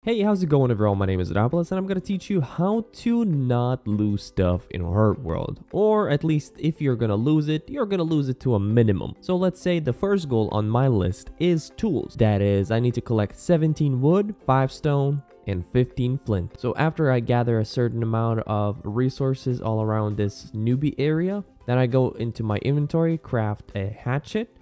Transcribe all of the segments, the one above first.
Hey, how's it going everyone? My name is Rapolis and I'm gonna teach you how to not lose stuff in Hurtworld. Or at least if you're gonna lose it, you're gonna lose it to a minimum. So let's say the first goal on my list is tools. That is, I need to collect 17 wood, 5 stone, and 15 flint. So after I gather a certain amount of resources all around this newbie area, then I go into my inventory, craft a hatchet,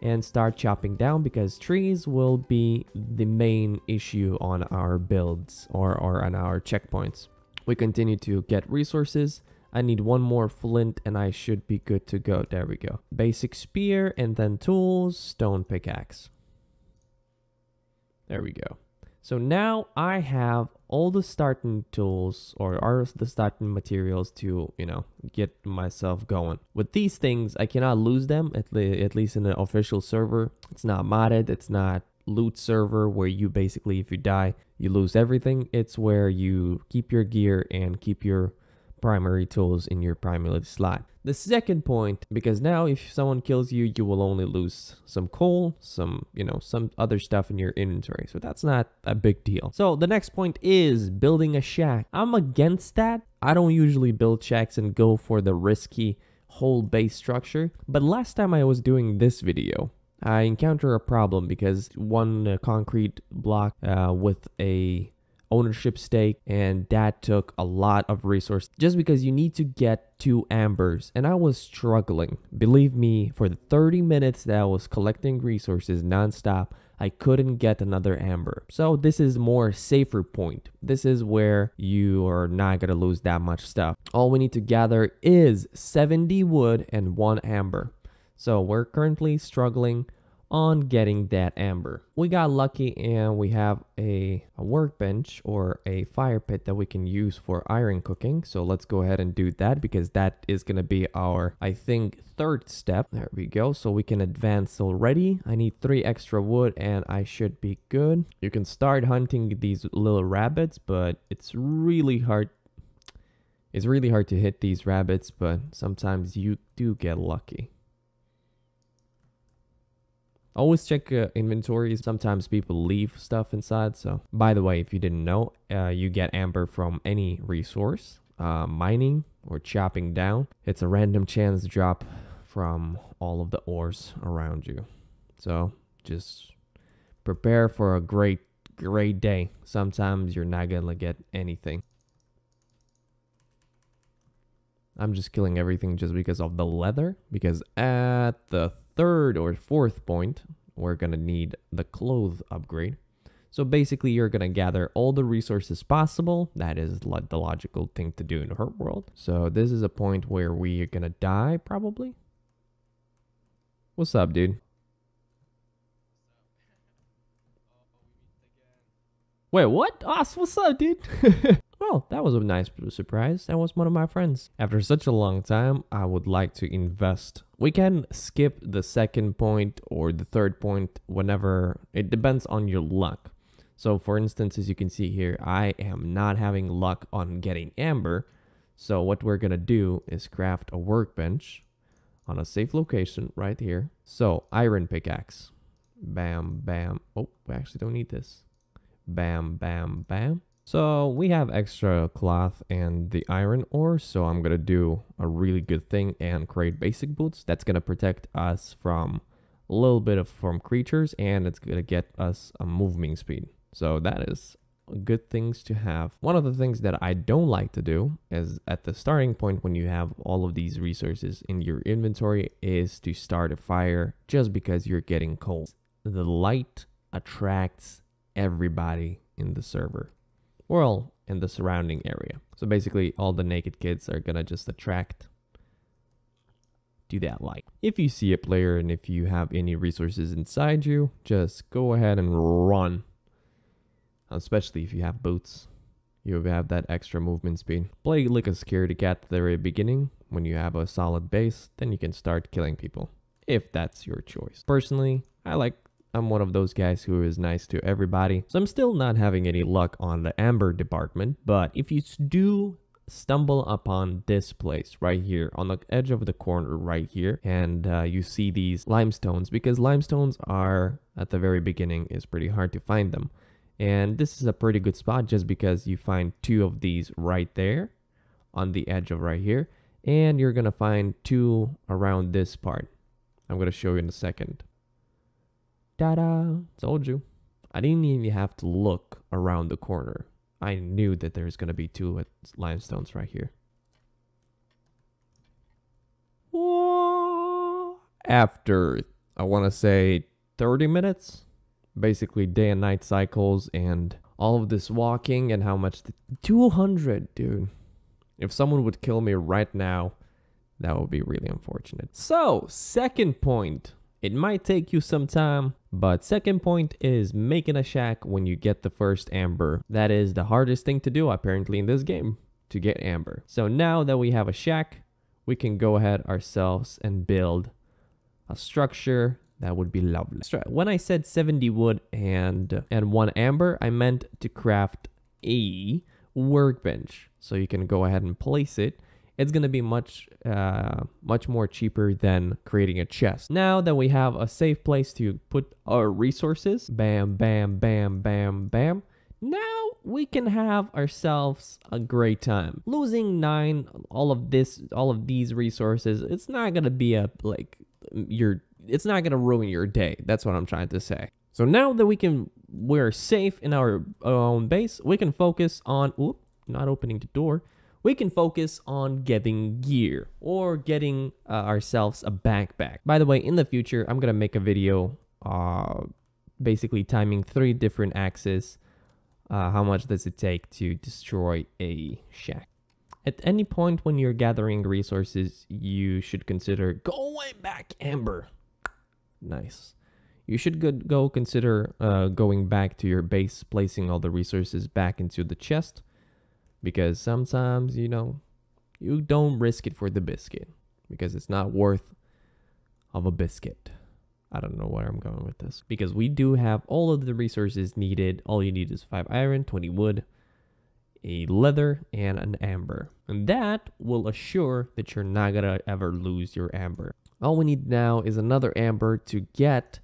and start chopping down because trees will be the main issue on our builds or on our checkpoints. We continue to get resources. I need one more flint and I should be good to go. There we go. Basic spear and then tools, stone pickaxe. There we go. So now I have all the starting tools or the starting materials to, get myself going. With these things, I cannot lose them, at least in the official server. It's not modded. It's not loot server where you basically, if you die, you lose everything. It's where you keep your gear and keep your primary tools in your primary slot. The second point, because now if someone kills you, you will only lose some coal, some other stuff in your inventory. So that's not a big deal. So the next point is building a shack. I'm against that. I don't usually build shacks and go for the risky whole base structure. But last time I was doing this video, I encountered a problem because one concrete block with a ownership stake, and that took a lot of resources just because you need to get 2 ambers, and I was struggling. Believe me, for the 30 minutes that I was collecting resources non-stop, I couldn't get another amber. So this is more safer point. This is where you are not gonna lose that much stuff. All we need to gather is 70 wood and 1 amber. So we're currently struggling on getting that amber. We got lucky and we have a workbench or a fire pit that we can use for iron cooking. So let's go ahead and do that because that is going to be our, I think, 3rd step. There we go. So we can advance already. I need 3 extra wood and I should be good. You can start hunting these little rabbits, but it's really hard. It's really hard to hit these rabbits, but sometimes you do get lucky. Always check inventories. Sometimes people leave stuff inside. So, by the way, if you didn't know, you get amber from any resource, mining or chopping down. It's a random chance drop from all of the ores around you. So, just prepare for a great day. Sometimes you're not gonna get anything. I'm just killing everything just because of the leather, because at the 3rd or 4th point, we're gonna need the clothes upgrade. So basically, you're gonna gather all the resources possible. That is the logical thing to do in Hurtworld. So this is a point where we are gonna die, probably. What's up, dude? Wait, what? What's up, dude? Well, that was a nice surprise. That was one of my friends. After such a long time, I would like to invest. We can skip the 2nd point or the 3rd point whenever. It depends on your luck. So for instance, as you can see here, I am not having luck on getting amber. So what we're going to do is craft a workbench on a safe location right here. So iron pickaxe. Bam, bam. Oh, we actually don't need this. Bam, bam, bam. So we have extra cloth and the iron ore, so I'm gonna do a really good thing and create basic boots. That's gonna protect us from a little bit from creatures, and it's gonna get us a moving speed. So that is good things to have. One of the things that I don't like to do is at the starting point when you have all of these resources in your inventory is to start a fire just because you're getting cold. The light attracts everybody in the server. Well, in the surrounding area. So basically, all the naked kids are gonna just attract to that light. If you see a player and if you have any resources inside you, just go ahead and run. Especially if you have boots. You have that extra movement speed. Play like a scaredy cat at the very beginning. When you have a solid base, then you can start killing people. If that's your choice. Personally, I'm one of those guys who is nice to everybody. So I'm still not having any luck on the amber department. But if you do stumble upon this place right here on the edge of the corner right here, and you see these limestones, because limestones are at the very beginning is pretty hard to find them. And this is a pretty good spot just because you find 2 of these right there on the edge of right here. And you're going to find 2 around this part. I'm going to show you in a second. Ta-da! Told you. I didn't even have to look around the corner. I knew that there's going to be 2 limestones right here. Whoa. After, I want to say 30 minutes, basically day and night cycles and all of this walking and how much 200, dude. If someone would kill me right now, that would be really unfortunate. So, second point. It might take you some time, but second point is making a shack when you get the first amber. That is the hardest thing to do apparently in this game, to get amber. So now that we have a shack, we can go ahead ourselves and build a structure. That would be lovely. When I said 70 wood and 1 amber, I meant to craft a workbench. So you can go ahead and place it. It's going to be much more cheaper than creating a chest. Now that we have a safe place to put our resources, bam, bam, bam, bam, bam. Now we can have ourselves a great time. Losing 9, all of these resources, it's not going to be it's not going to ruin your day. That's what I'm trying to say. So now that we're safe in our own base, we can focus on, not opening the door. We can focus on getting gear or getting ourselves a backpack. By the way, in the future, I'm going to make a video basically timing 3 different axes. How much does it take to destroy a shack? At any point when you're gathering resources, you should consider, go way back, Amber. Nice. You should go consider going back to your base, placing all the resources back into the chest. Because sometimes, you don't risk it for the biscuit. Because it's not worth of a biscuit. I don't know where I'm going with this. Because we do have all of the resources needed. All you need is 5 iron, 20 wood, a leather, and an amber. And that will assure that you're not going to ever lose your amber. All we need now is another amber to get.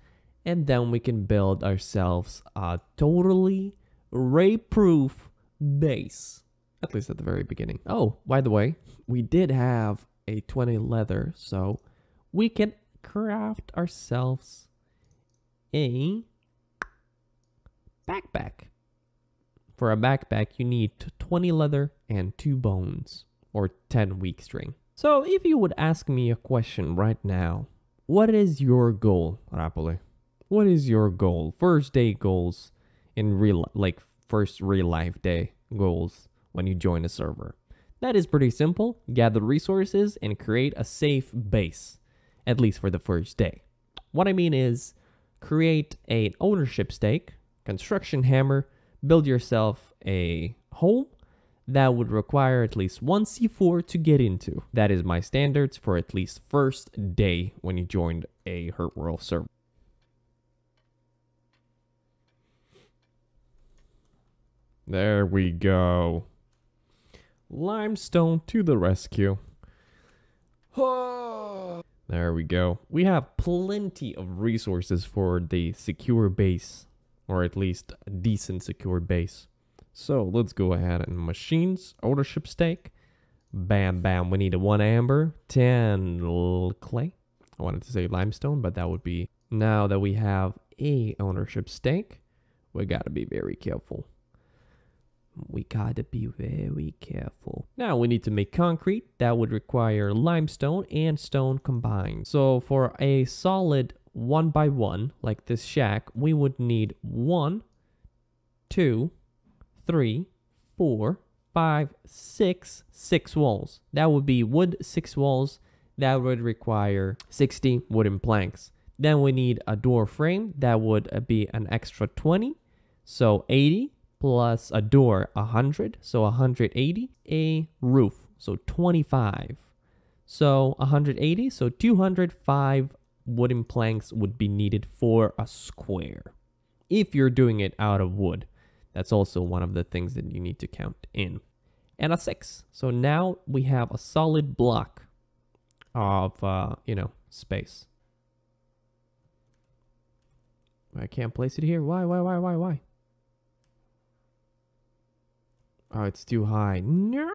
And then we can build ourselves a totally ray-proof base. At least at the very beginning. Oh, by the way, we did have a 20 leather, so we can craft ourselves a backpack. For a backpack, you need 20 leather and 2 bones, or 10 weak string. So if you would ask me a question right now, what is your goal, Rapoli? What is your goal? First day goals in first real life day goals. When you join a server. That is pretty simple. Gather resources and create a safe base, at least for the first day. What I mean is create an ownership stake, construction hammer, build yourself a hole that would require at least 1 C4 to get into. That is my standards for at least first day when you joined a Hurtworld server. There we go. Limestone to the rescue. There we go. We have plenty of resources for the secure base, or at least a decent secure base. So let's go ahead and machines, ownership stake. Bam, bam. We need a 1 amber, 10 clay. I wanted to say limestone, but that would be, now that we have a ownership stake, we gotta be very careful. We gotta be very careful. Now we need to make concrete. That would require limestone and stone combined. So for a solid 1x1, like this shack, we would need 1, 2, 3, 4, 5, 6 walls. That would be wood 6 walls. That would require 60 wooden planks. Then we need a door frame. That would be an extra 20. So 80. Plus a door, 100, so 180. A roof, so 25. So 180, so 205 wooden planks would be needed for a square. If you're doing it out of wood, that's also one of the things that you need to count in. And a 6. So now we have a solid block of, space. I can't place it here. Why? Oh, it's too high. No.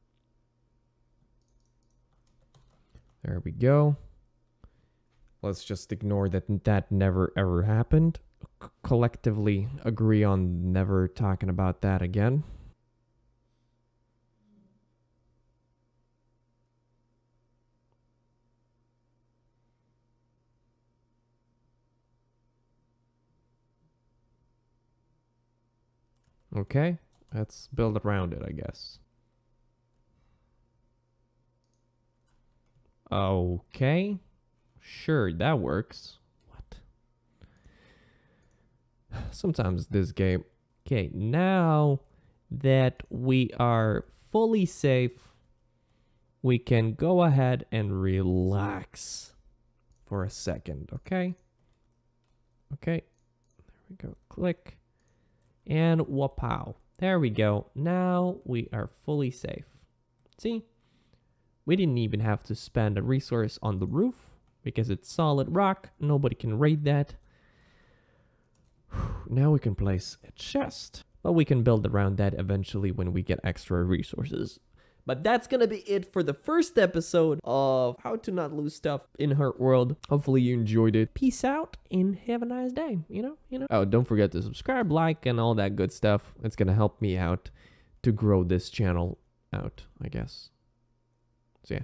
There we go. Let's just ignore that that never ever happened. Collectively agree on never talking about that again. Okay, let's build around it, I guess. Okay, sure, that works. What? Sometimes this game. Okay, now that we are fully safe, we can go ahead and relax for a second, okay? Okay, there we go, click, and wapow. There we go, now we are fully safe. See? We didn't even have to spend a resource on the roof because it's solid rock, nobody can raid that. Now we can place a chest, but we can build around that eventually when we get extra resources. But that's gonna be it for the first episode of How to Not Lose Stuff in Hurtworld. Hopefully you enjoyed it. Peace out and have a nice day, you know? Oh, don't forget to subscribe, like, and all that good stuff. It's gonna help me out to grow this channel out, I guess. So yeah.